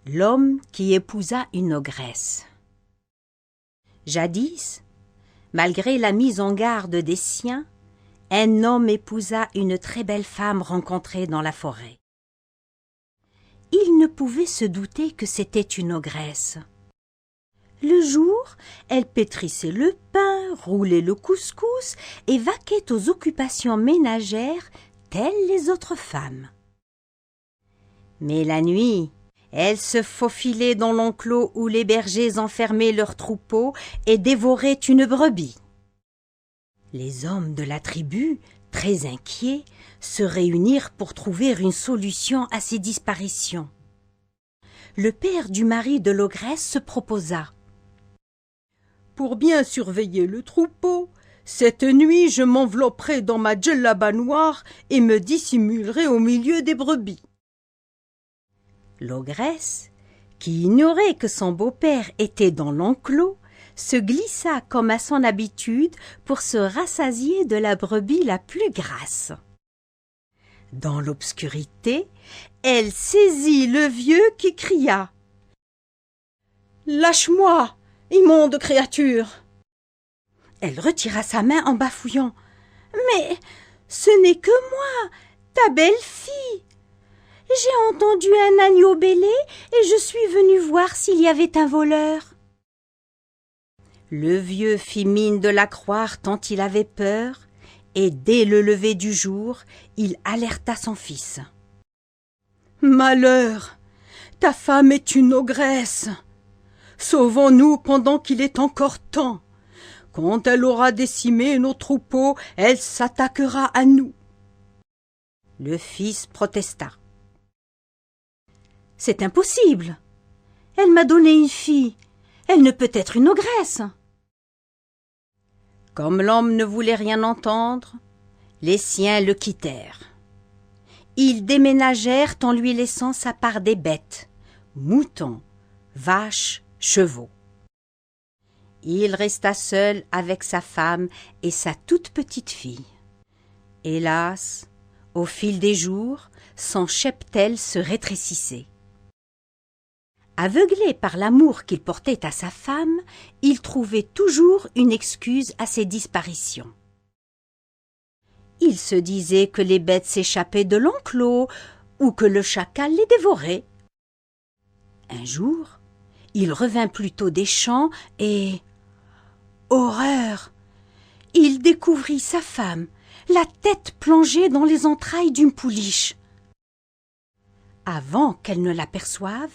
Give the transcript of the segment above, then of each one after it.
L'homme qui épousa une ogresse. Jadis, malgré la mise en garde des siens, un homme épousa une très belle femme rencontrée dans la forêt. Il ne pouvait se douter que c'était une ogresse. Le jour, elle pétrissait le pain, roulait le couscous et vaquait aux occupations ménagères telles les autres femmes. Mais la nuit, elle se faufilait dans l'enclos où les bergers enfermaient leurs troupeaux et dévoraient une brebis. Les hommes de la tribu, très inquiets, se réunirent pour trouver une solution à ces disparitions. Le père du mari de l'ogresse se proposa. « Pour bien surveiller le troupeau, cette nuit je m'envelopperai dans ma djellaba noire et me dissimulerai au milieu des brebis. » L'ogresse, qui ignorait que son beau-père était dans l'enclos, se glissa comme à son habitude pour se rassasier de la brebis la plus grasse. Dans l'obscurité, elle saisit le vieux qui cria « Lâche-moi, immonde créature !» Elle retira sa main en bafouillant « Mais ce n'est que moi, ta belle-fille ! J'ai entendu un agneau bêler et je suis venue voir s'il y avait un voleur. » Le vieux fit mine de la croire tant il avait peur, et dès le lever du jour, il alerta son fils. « Malheur, ta femme est une ogresse. Sauvons-nous pendant qu'il est encore temps. Quand elle aura décimé nos troupeaux, elle s'attaquera à nous. » Le fils protesta. « C'est impossible. Elle m'a donné une fille. Elle ne peut être une ogresse. » Comme l'homme ne voulait rien entendre, les siens le quittèrent. Ils déménagèrent en lui laissant sa part des bêtes, moutons, vaches, chevaux. Il resta seul avec sa femme et sa toute petite fille. Hélas, au fil des jours, son cheptel se rétrécissait. Aveuglé par l'amour qu'il portait à sa femme, il trouvait toujours une excuse à ses disparitions. Il se disait que les bêtes s'échappaient de l'enclos ou que le chacal les dévorait. Un jour, il revint plus tôt des champs et... horreur! Il découvrit sa femme, la tête plongée dans les entrailles d'une pouliche. Avant qu'elle ne l'aperçoive,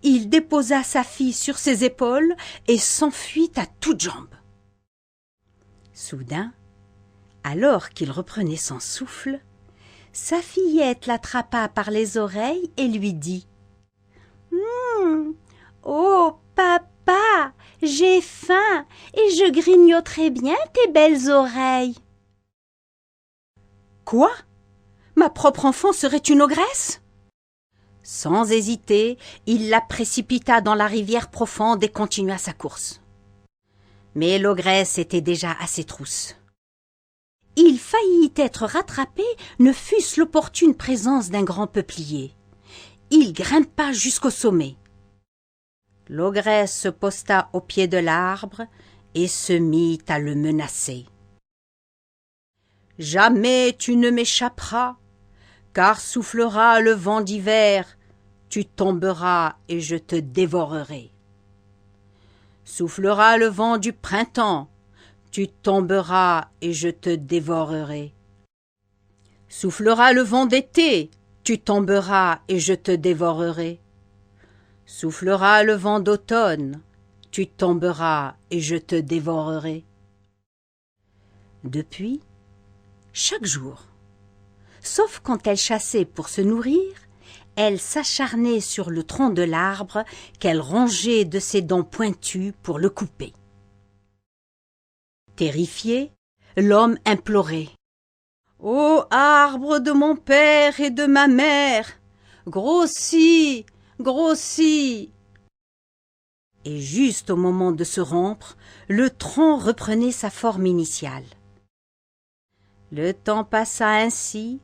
il déposa sa fille sur ses épaules et s'enfuit à toutes jambes. Soudain, alors qu'il reprenait son souffle, sa fillette l'attrapa par les oreilles et lui dit « Oh, papa, j'ai faim et je grignoterai bien tes belles oreilles. »« Quoi? Ma propre enfant serait une ogresse ?» Sans hésiter, il la précipita dans la rivière profonde et continua sa course. Mais l'ogresse était déjà à ses trousses. Il faillit être rattrapé, ne fût-ce l'opportune présence d'un grand peuplier. Il grimpa jusqu'au sommet. L'ogresse se posta au pied de l'arbre et se mit à le menacer. « Jamais tu ne m'échapperas, car soufflera le vent d'hiver, tu tomberas et je te dévorerai. Soufflera le vent du printemps, tu tomberas et je te dévorerai. Soufflera le vent d'été, tu tomberas et je te dévorerai. Soufflera le vent d'automne, tu tomberas et je te dévorerai. » Depuis, chaque jour, sauf quand elle chassait pour se nourrir, elle s'acharnait sur le tronc de l'arbre qu'elle rongeait de ses dents pointues pour le couper. Terrifié, l'homme implorait « Ô arbre de mon père et de ma mère, grossis, grossis !» Et juste au moment de se rompre, le tronc reprenait sa forme initiale. Le temps passa ainsi,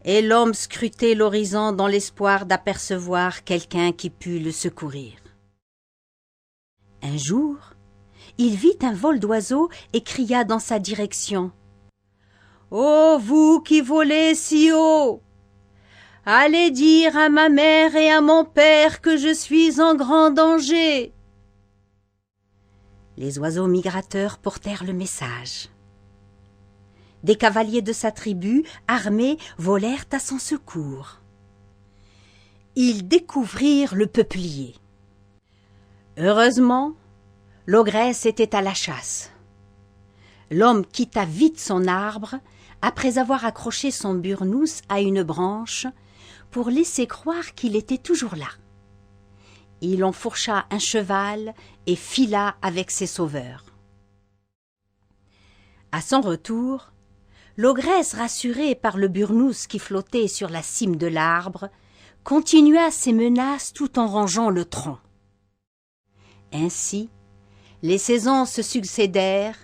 et l'homme scrutait l'horizon dans l'espoir d'apercevoir quelqu'un qui pût le secourir. Un jour, il vit un vol d'oiseaux et cria dans sa direction. « Ô vous qui volez si haut! Allez dire à ma mère et à mon père que je suis en grand danger. » Les oiseaux migrateurs portèrent le message. Des cavaliers de sa tribu, armés, volèrent à son secours. Ils découvrirent le peuplier. Heureusement, l'ogresse était à la chasse. L'homme quitta vite son arbre, après avoir accroché son burnous à une branche, pour laisser croire qu'il était toujours là. Il enfourcha un cheval et fila avec ses sauveurs. À son retour, l'ogresse, rassurée par le burnous qui flottait sur la cime de l'arbre, continua ses menaces tout en rangeant le tronc. Ainsi, les saisons se succédèrent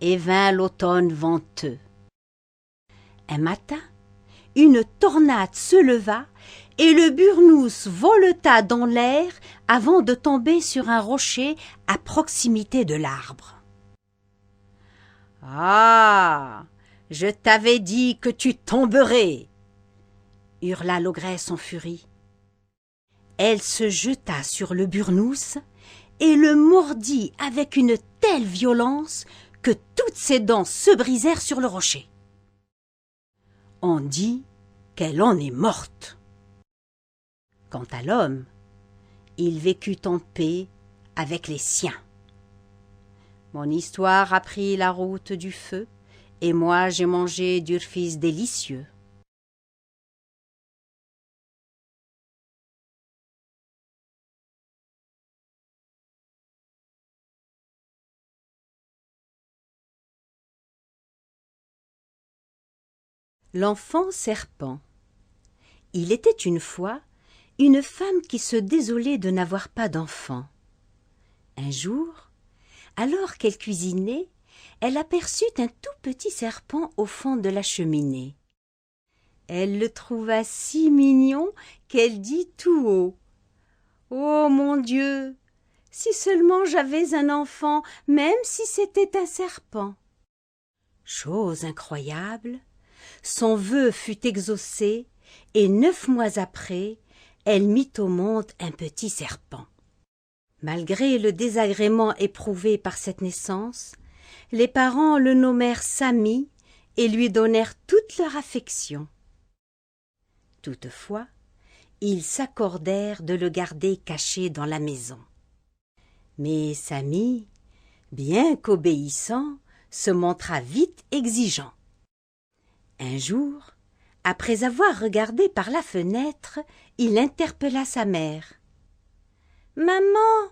et vint l'automne venteux. Un matin, une tornade se leva et le burnous voleta dans l'air avant de tomber sur un rocher à proximité de l'arbre. « Ah, je t'avais dit que tu tomberais !» hurla l'ogresse en furie. Elle se jeta sur le burnous et le mordit avec une telle violence que toutes ses dents se brisèrent sur le rocher. On dit qu'elle en est morte. Quant à l'homme, il vécut en paix avec les siens. Mon histoire a pris la route du feu, et moi j'ai mangé d'urfis délicieux. L'enfant serpent. Il était une fois une femme qui se désolait de n'avoir pas d'enfant. Un jour, alors qu'elle cuisinait, elle aperçut un tout petit serpent au fond de la cheminée. Elle le trouva si mignon qu'elle dit tout haut: « Oh mon Dieu, si seulement j'avais un enfant, même si c'était un serpent !» Chose incroyable, son vœu fut exaucé et 9 mois après, elle mit au monde un petit serpent. Malgré le désagrément éprouvé par cette naissance, les parents le nommèrent Sami et lui donnèrent toute leur affection. Toutefois, ils s'accordèrent de le garder caché dans la maison. Mais Sami, bien qu'obéissant, se montra vite exigeant. Un jour, après avoir regardé par la fenêtre, il interpella sa mère. « Maman,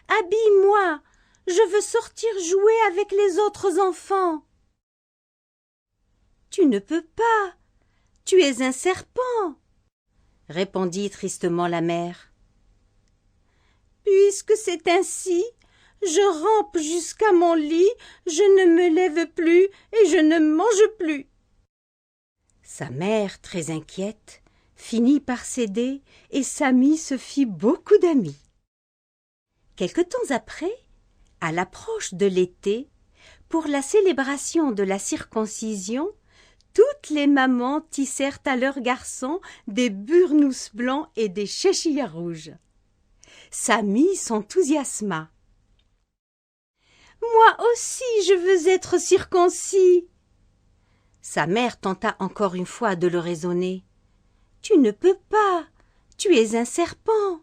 habille-moi, je veux sortir jouer avec les autres enfants. »« Tu ne peux pas, tu es un serpent, » répondit tristement la mère. « Puisque c'est ainsi, je rampe jusqu'à mon lit, je ne me lève plus et je ne mange plus. » Sa mère, très inquiète, finit par céder et Sami se fit beaucoup d'amis. Quelque temps après, à l'approche de l'été, pour la célébration de la circoncision, toutes les mamans tissèrent à leurs garçons des burnous blancs et des chéchillas rouges. Sami s'enthousiasma. « Moi aussi je veux être circoncis !» Sa mère tenta encore une fois de le raisonner. « Tu ne peux pas, tu es un serpent. »«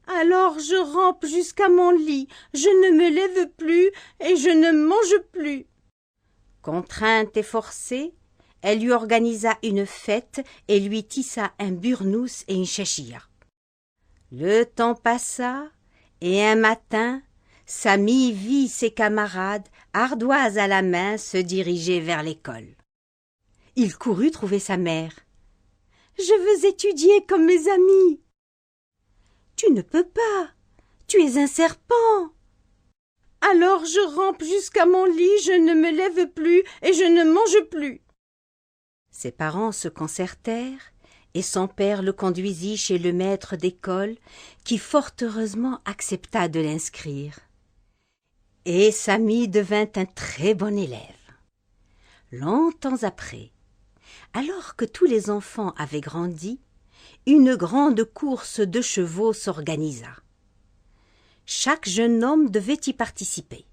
Alors je rampe jusqu'à mon lit, je ne me lève plus et je ne mange plus. » Contrainte et forcée, elle lui organisa une fête et lui tissa un burnous et une chéchilla. Le temps passa et un matin, Sami vit ses camarades, ardoises à la main, se diriger vers l'école. Il courut trouver sa mère. « Je veux étudier comme mes amis. »« Tu ne peux pas, tu es un serpent. »« Alors je rampe jusqu'à mon lit, je ne me lève plus et je ne mange plus. » Ses parents se concertèrent et son père le conduisit chez le maître d'école qui fort heureusement accepta de l'inscrire. Et Samy devint un très bon élève. Longtemps après, alors que tous les enfants avaient grandi, une grande course de chevaux s'organisa. Chaque jeune homme devait y participer.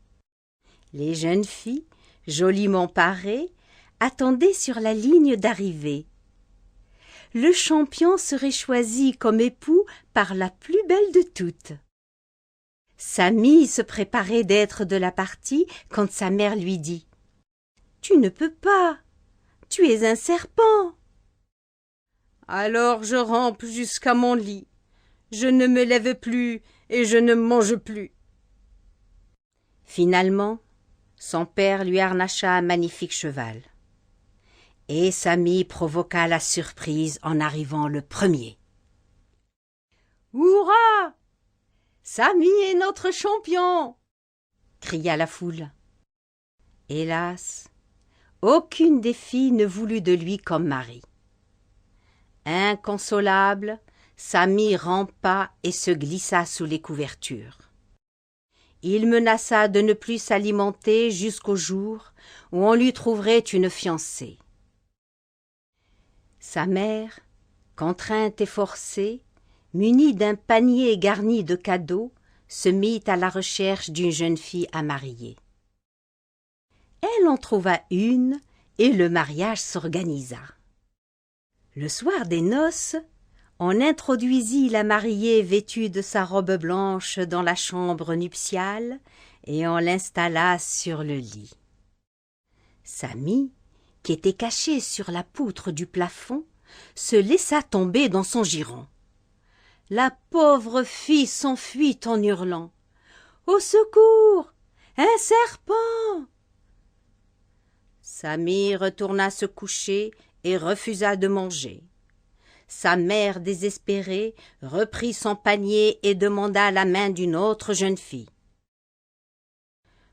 Les jeunes filles, joliment parées, attendaient sur la ligne d'arrivée. Le champion serait choisi comme époux par la plus belle de toutes. Samy se préparait d'être de la partie quand sa mère lui dit « Tu ne peux pas, tu es un serpent !»« Alors je rampe jusqu'à mon lit, je ne me lève plus et je ne mange plus. » Finalement, son père lui harnacha un magnifique cheval. Et Samy provoqua la surprise en arrivant le premier. « Hurrah! Samy est notre champion !» cria la foule. Hélas, aucune des filles ne voulut de lui comme mari. Inconsolable, Samy rampa et se glissa sous les couvertures. Il menaça de ne plus s'alimenter jusqu'au jour où on lui trouverait une fiancée. Sa mère, contrainte et forcée, munie d'un panier garni de cadeaux, se mit à la recherche d'une jeune fille à marier. Elle en trouva une et le mariage s'organisa. Le soir des noces, on introduisit la mariée vêtue de sa robe blanche dans la chambre nuptiale et on l'installa sur le lit. Samy, qui était caché sur la poutre du plafond, se laissa tomber dans son giron. La pauvre fille s'enfuit en hurlant « Au secours! Un serpent !» Samy retourna se coucher et refusa de manger. Sa mère, désespérée, reprit son panier et demanda la main d'une autre jeune fille.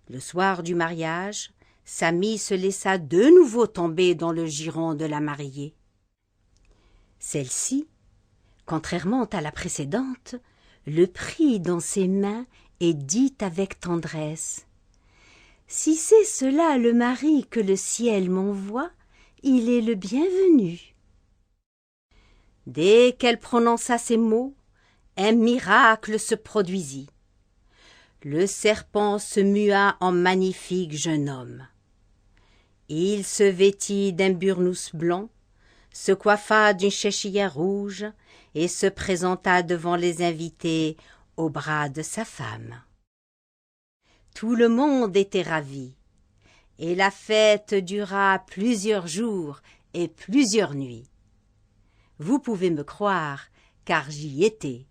Le soir du mariage, Samy se laissa de nouveau tomber dans le giron de la mariée. Celle-ci, contrairement à la précédente, le prit dans ses mains et dit avec tendresse « Si c'est cela le mari que le ciel m'envoie, il est le bienvenu. » Dès qu'elle prononça ces mots, un miracle se produisit. Le serpent se mua en magnifique jeune homme. Il se vêtit d'un burnous blanc, se coiffa d'une chéchillère rouge et se présenta devant les invités au bras de sa femme. Tout le monde était ravi, et la fête dura plusieurs jours et plusieurs nuits. Vous pouvez me croire, car j'y étais.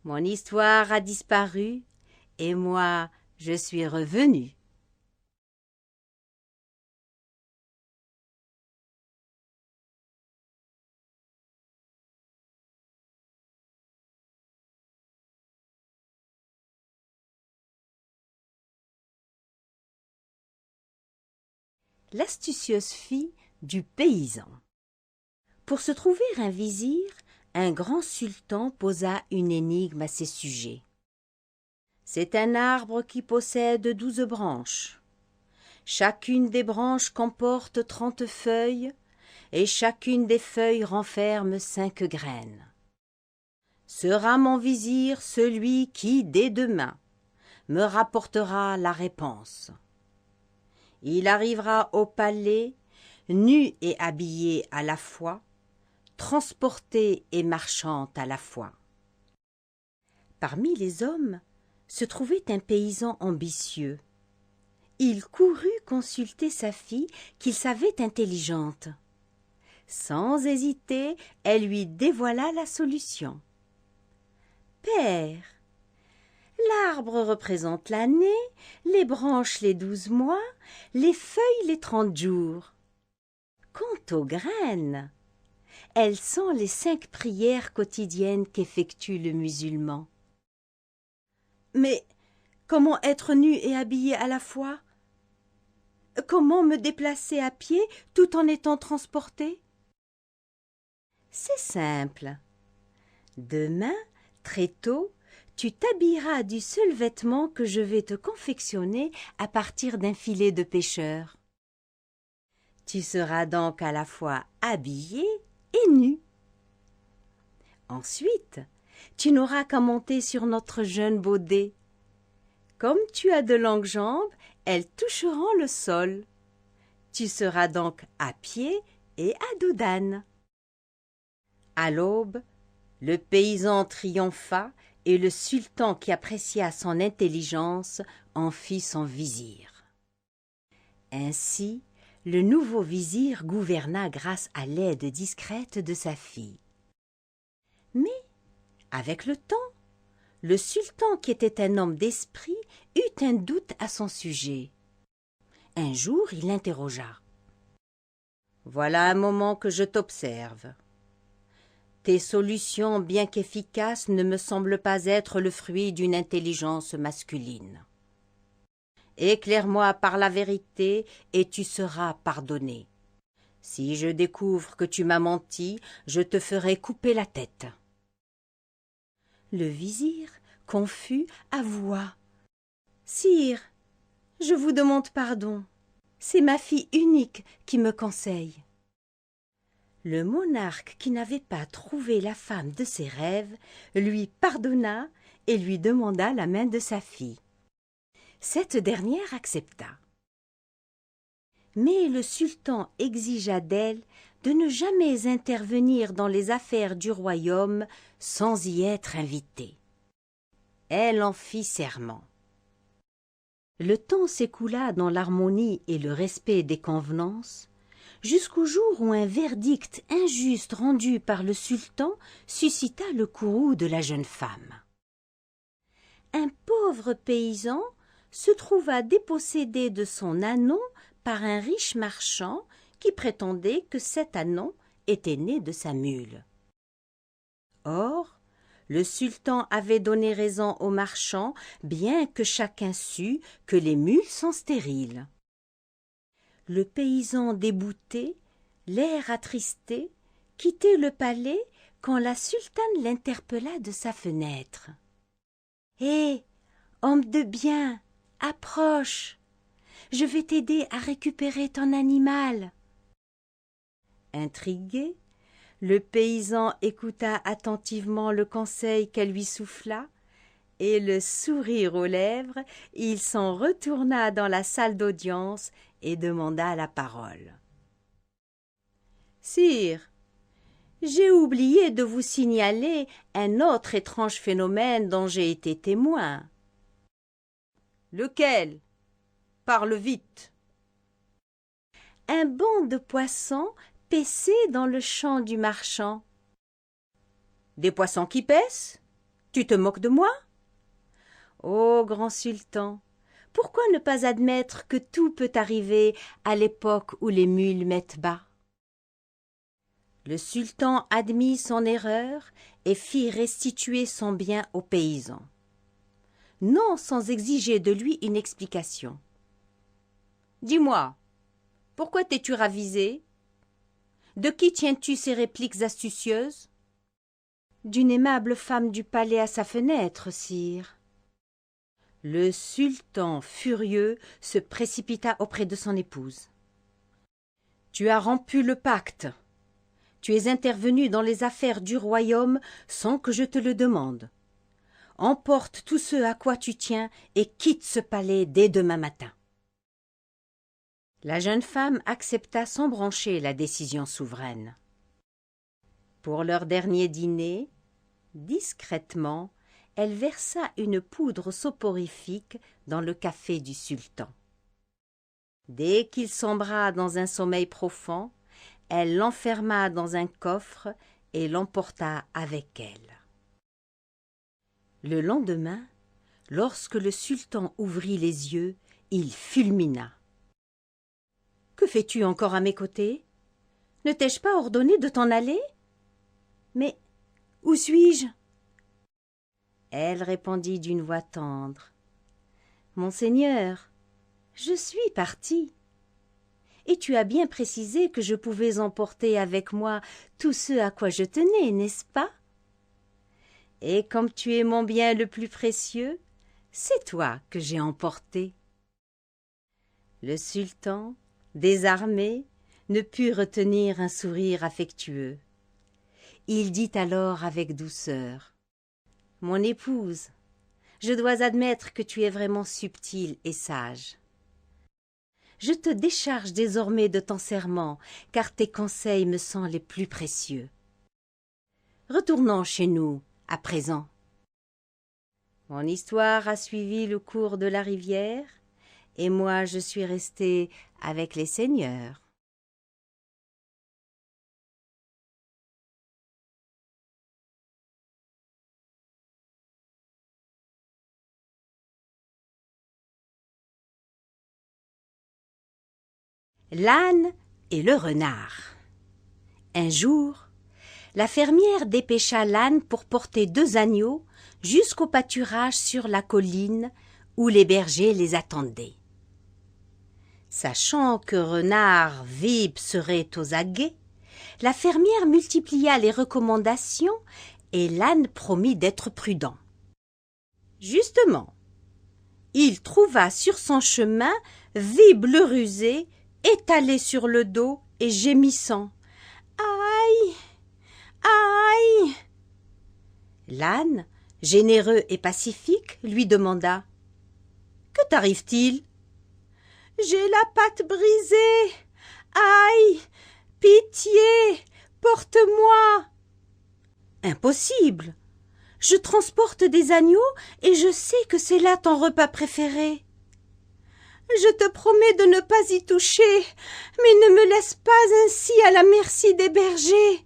Mon histoire a disparu, et moi, je suis revenue. L'astucieuse fille du paysan. Pour se trouver un vizir, un grand sultan posa une énigme à ses sujets. C'est un arbre qui possède 12 branches. Chacune des branches comporte 30 feuilles, et chacune des feuilles renferme 5 graines. Sera mon vizir celui qui, dès demain, me rapportera la réponse. Il arrivera au palais, nu et habillé à la fois, transporté et marchant à la fois. Parmi les hommes se trouvait un paysan ambitieux. Il courut consulter sa fille qu'il savait intelligente. Sans hésiter, elle lui dévoila la solution. « Père, l'arbre représente l'année, les branches les 12 mois, les feuilles les 30 jours. Quant aux graines, elles sont les 5 prières quotidiennes qu'effectue le musulman. » « Mais comment être nu et habillé à la fois ? » Comment me déplacer à pied tout en étant transportée? C'est simple. Demain, très tôt, tu t'habilleras du seul vêtement que je vais te confectionner à partir d'un filet de pêcheur. Tu seras donc à la fois habillée et nue. Ensuite, tu n'auras qu'à monter sur notre jeune baudet. Comme tu as de longues jambes, elles toucheront le sol. Tu seras donc à pied et à dos d'âne. À l'aube, le paysan triompha et le sultan qui apprécia son intelligence en fit son vizir. Ainsi, le nouveau vizir gouverna grâce à l'aide discrète de sa fille. Mais, avec le temps, le sultan, qui était un homme d'esprit, eut un doute à son sujet. Un jour, il l'interrogea. « Voilà un moment que je t'observe. Tes solutions, bien qu'efficaces, ne me semblent pas être le fruit d'une intelligence masculine. Éclaire-moi par la vérité et tu seras pardonné. Si je découvre que tu m'as menti, je te ferai couper la tête. » Le vizir, confus, avoua. « Sire, je vous demande pardon. C'est ma fille unique qui me conseille. » Le monarque, qui n'avait pas trouvé la femme de ses rêves, lui pardonna et lui demanda la main de sa fille. Cette dernière accepta. Mais le sultan exigea d'elle de ne jamais intervenir dans les affaires du royaume sans y être invitée. Elle en fit serment. Le temps s'écoula dans l'harmonie et le respect des convenances, jusqu'au jour où un verdict injuste rendu par le sultan suscita le courroux de la jeune femme. Un pauvre paysan se trouva dépossédé de son ânon par un riche marchand qui prétendait que cet ânon était né de sa mule. Or, le sultan avait donné raison au marchand, bien que chacun sût que les mules sont stériles. Le paysan débouté, l'air attristé, quittait le palais quand la sultane l'interpella de sa fenêtre. « Hé, homme de bien, approche, je vais t'aider à récupérer ton animal. » Intrigué, le paysan écouta attentivement le conseil qu'elle lui souffla, et le sourire aux lèvres, il s'en retourna dans la salle d'audience et demanda la parole. « Sire, j'ai oublié de vous signaler un autre étrange phénomène dont j'ai été témoin. »« Lequel ? Parle vite. »« Un banc de poissons paissait dans le champ du marchand. »« Des poissons qui paissent ? Tu te moques de moi ? » Ô grand sultan, pourquoi ne pas admettre que tout peut arriver à l'époque où les mules mettent bas? Le sultan admit son erreur et fit restituer son bien au paysan, non sans exiger de lui une explication. « Dis-moi, pourquoi t'es-tu ravisé? De qui tiens-tu ces répliques astucieuses? »« D'une aimable femme du palais à sa fenêtre, sire. » Le sultan, furieux, se précipita auprès de son épouse. « Tu as rompu le pacte. Tu es intervenu dans les affaires du royaume sans que je te le demande. Emporte tout ce à quoi tu tiens et quitte ce palais dès demain matin. » La jeune femme accepta sans broncher la décision souveraine. Pour leur dernier dîner, discrètement, elle versa une poudre soporifique dans le café du sultan. Dès qu'il sombra dans un sommeil profond, elle l'enferma dans un coffre et l'emporta avec elle. Le lendemain, lorsque le sultan ouvrit les yeux, il fulmina. « Que fais-tu encore à mes côtés? Ne t'ai-je pas ordonné de t'en aller? Mais où suis-je? » Elle répondit d'une voix tendre. « Monseigneur, je suis partie. Et tu as bien précisé que je pouvais emporter avec moi tout ce à quoi je tenais, n'est-ce pas? Et comme tu es mon bien le plus précieux, c'est toi que j'ai emporté. » Le sultan, désarmé, ne put retenir un sourire affectueux. Il dit alors avec douceur: « Mon épouse, je dois admettre que tu es vraiment subtile et sage. Je te décharge désormais de ton serment, car tes conseils me sont les plus précieux. Retournons chez nous, à présent. Mon histoire a suivi le cours de la rivière, et moi je suis restée avec les seigneurs. » L'âne et le renard. Un jour, la fermière dépêcha l'âne pour porter 2 agneaux jusqu'au pâturage sur la colline où les bergers les attendaient. Sachant que Renard Vib serait aux aguets, la fermière multiplia les recommandations et l'âne promit d'être prudent. Justement, il trouva sur son chemin Vib le rusé, étalé sur le dos et gémissant. « Aïe! Aïe !» L'âne, généreux et pacifique, lui demanda: « Que t'arrive-t-il ?»« J'ai la patte brisée. Aïe! Pitié! Porte-moi !»« Impossible! Je transporte des agneaux et je sais que c'est là ton repas préféré. »« Je te promets de ne pas y toucher, mais ne me laisse pas ainsi à la merci des bergers. »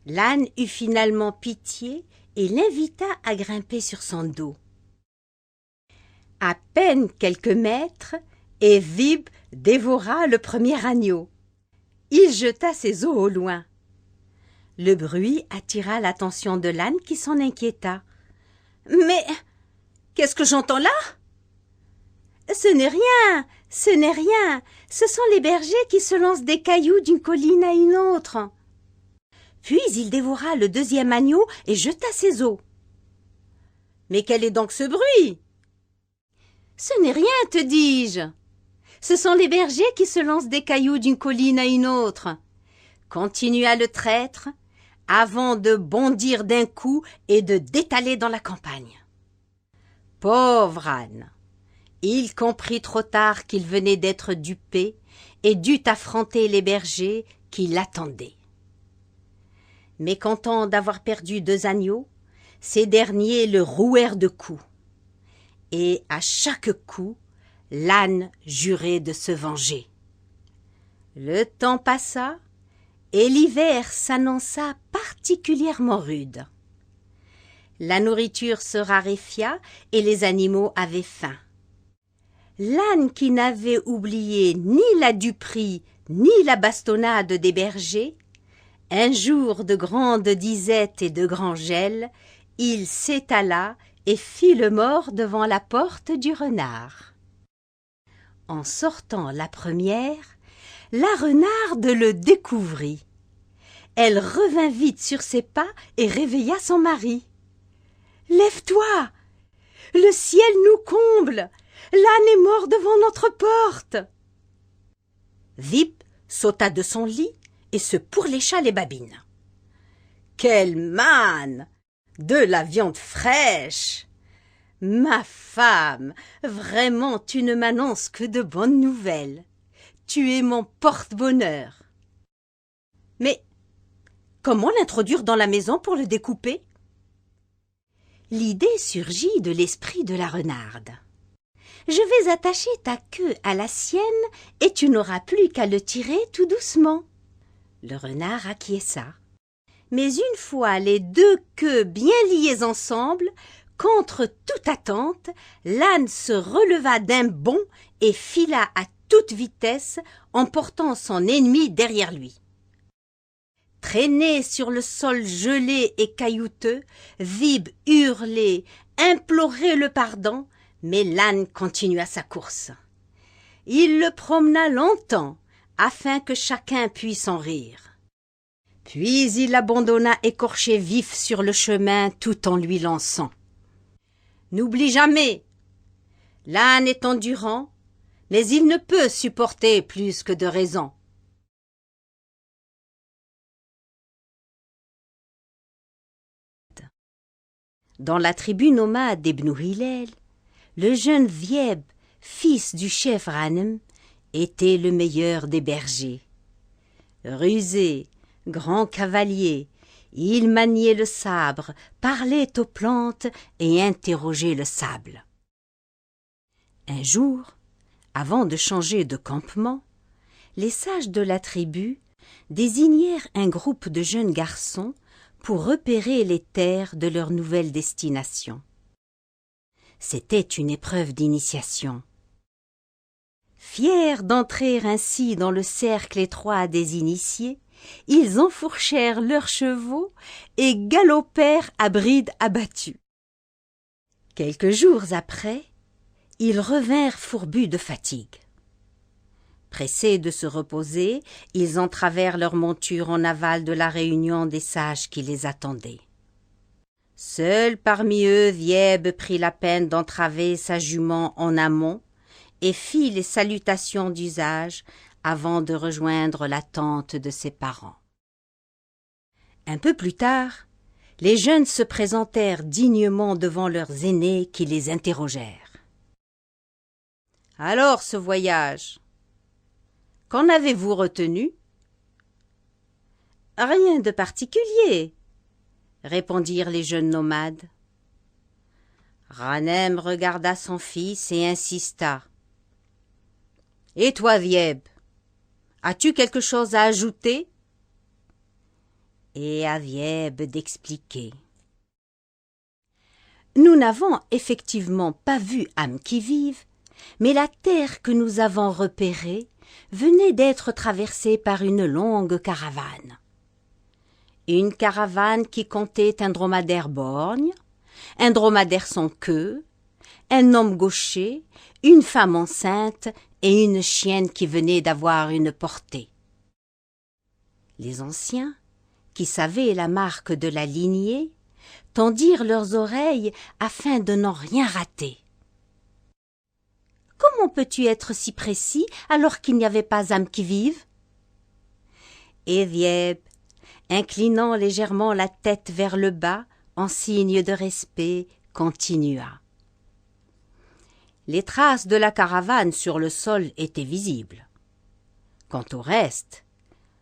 L'âne eut finalement pitié et l'invita à grimper sur son dos. À peine quelques mètres, et Vib dévora le premier agneau. Il jeta ses os au loin. Le bruit attira l'attention de l'âne qui s'en inquiéta. « Mais qu'est-ce que j'entends là ? » « Ce n'est rien, ce n'est rien, ce sont les bergers qui se lancent des cailloux d'une colline à une autre. » Puis il dévora le 2e agneau et jeta ses os. « Mais quel est donc ce bruit ? » « Ce n'est rien, te dis-je. Ce sont les bergers qui se lancent des cailloux d'une colline à une autre, » continua le traître, avant de bondir d'un coup et de détaler dans la campagne. Pauvre âne! Il comprit trop tard qu'il venait d'être dupé et dut affronter les bergers qui l'attendaient. Mécontent d'avoir perdu 2 agneaux, ces derniers le rouèrent de coups. Et à chaque coup, l'âne jurait de se venger. Le temps passa et l'hiver s'annonça particulièrement rude. La nourriture se raréfia et les animaux avaient faim. L'âne, qui n'avait oublié ni la duperie ni la bastonnade des bergers, un jour de grande disette et de grand gel, il s'étala et fit le mort devant la porte du renard. En sortant la première, la renarde le découvrit. Elle revint vite sur ses pas et réveilla son mari. « Lève-toi! Le ciel nous comble! L'âne est mort devant notre porte !» Vip sauta de son lit et se pourlécha les babines. « Quelle manne! De la viande fraîche! Ma femme, vraiment tu ne m'annonces que de bonnes nouvelles. Tu es mon porte-bonheur. » Mais comment l'introduire dans la maison pour le découper? L'idée surgit de l'esprit de la renarde. « Je vais attacher ta queue à la sienne et tu n'auras plus qu'à le tirer tout doucement. » Le renard acquiesça. Mais une fois les 2 queues bien liées ensemble, contre toute attente, l'âne se releva d'un bond et fila à toute vitesse, emportant son ennemi derrière lui. Traîné sur le sol gelé et caillouteux, Vib hurlait, implorait le pardon, mais l'âne continua sa course. Il le promena longtemps, afin que chacun puisse en rire. Puis il l'abandonna écorché vif sur le chemin tout en lui lançant. « N'oublie jamais, l'âne est endurant, mais il ne peut supporter plus que de raison. » Dans la tribu nomade d'Ebn Hillel, le jeune Vieb, fils du chef Ghanem, était le meilleur des bergers. Rusé, grand cavalier, il maniait le sabre, parlait aux plantes et interrogeait le sable. Un jour, avant de changer de campement, les sages de la tribu désignèrent un groupe de jeunes garçons pour repérer les terres de leur nouvelle destination. C'était une épreuve d'initiation. Fiers d'entrer ainsi dans le cercle étroit des initiés, ils enfourchèrent leurs chevaux et galopèrent à bride abattue. Quelques jours après, ils revinrent fourbus de fatigue. Pressés de se reposer, ils entravèrent leur monture en aval de la réunion des sages qui les attendaient. Seul parmi eux, Vieb prit la peine d'entraver sa jument en amont et fit les salutations d'usage avant de rejoindre la tente de ses parents. Un peu plus tard, les jeunes se présentèrent dignement devant leurs aînés qui les interrogèrent. « Alors, ce voyage, qu'en avez-vous retenu ?»« Rien de particulier, » répondirent les jeunes nomades. Ghanem regarda son fils et insista. « Et toi, Vieb, as-tu quelque chose à ajouter ?» Et à Vieb d'expliquer. « Nous n'avons effectivement pas vu âme qui vive, mais la terre que nous avons repérée venait d'être traversée par une longue caravane. Une caravane qui comptait un dromadaire borgne, un dromadaire sans queue, un homme gaucher, une femme enceinte et une chienne qui venait d'avoir une portée. Les anciens, qui savaient la marque de la lignée, tendirent leurs oreilles afin de n'en rien rater. « Comment peux-tu être si précis alors qu'il n'y avait pas âme qui vive ?» Et Vieb, inclinant légèrement la tête vers le bas en signe de respect, continua. Les traces de la caravane sur le sol étaient visibles. Quant au reste,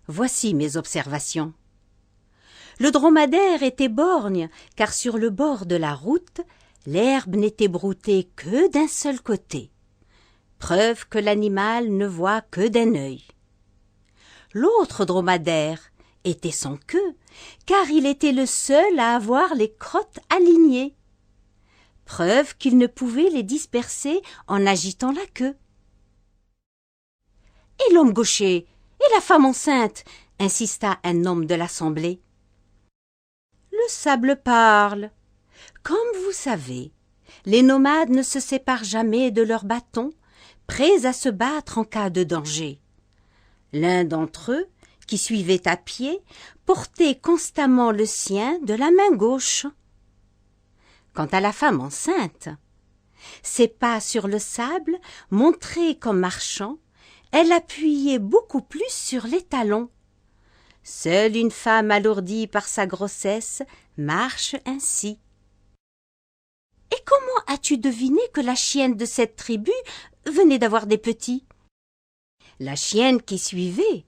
voici mes observations. Le dromadaire était borgne, car sur le bord de la route, l'herbe n'était broutée que d'un seul côté, preuve que l'animal ne voit que d'un œil. L'autre dromadaire était sans queue, car il était le seul à avoir les crottes alignées, preuve qu'il ne pouvait les disperser en agitant la queue. « Et l'homme gaucher et la femme enceinte ?» insista un homme de l'assemblée. « Le sable parle. Comme vous savez, les nomades ne se séparent jamais de leurs bâtons, prêts à se battre en cas de danger. L'un d'entre eux, qui suivait à pied, portait constamment le sien de la main gauche. Quant à la femme enceinte, ses pas sur le sable montraient qu'en marchant, elle appuyait beaucoup plus sur les talons. Seule une femme alourdie par sa grossesse marche ainsi. « Et comment as-tu deviné que la chienne de cette tribu venait d'avoir des petits ?» La chienne qui suivait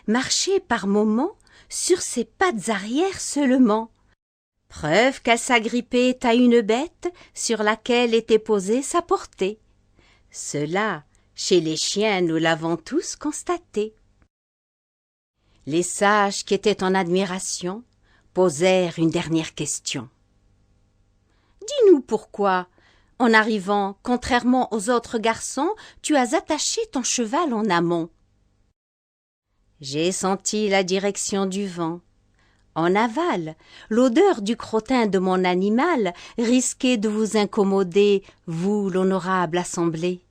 marchait par moments sur ses pattes arrière seulement, preuve qu'elle s'agrippait à une bête sur laquelle était posée sa portée. Cela, chez les chiens, nous l'avons tous constaté. Les sages qui étaient en admiration posèrent une dernière question. « Dis-nous pourquoi, en arrivant, contrairement aux autres garçons, tu as attaché ton cheval en amont. » J'ai senti la direction du vent. En aval, l'odeur du crottin de mon animal risquait de vous incommoder, vous, l'honorable assemblée.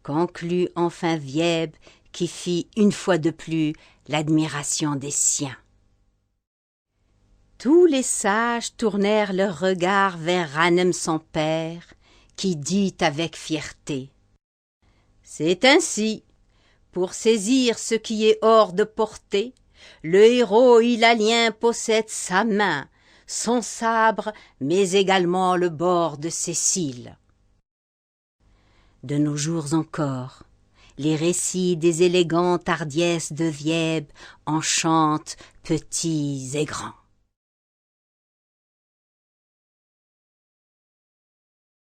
conclut enfin Vièbe, qui fit une fois de plus l'admiration des siens. Tous les sages tournèrent leurs regards vers Rhannem son père, qui dit avec fierté: « C'est ainsi, pour saisir ce qui est hors de portée, le héros hilalien possède sa main, son sabre, mais également le bord de ses cils. » De nos jours encore, les récits des élégantes hardiesses de Vièbe enchantent petits et grands.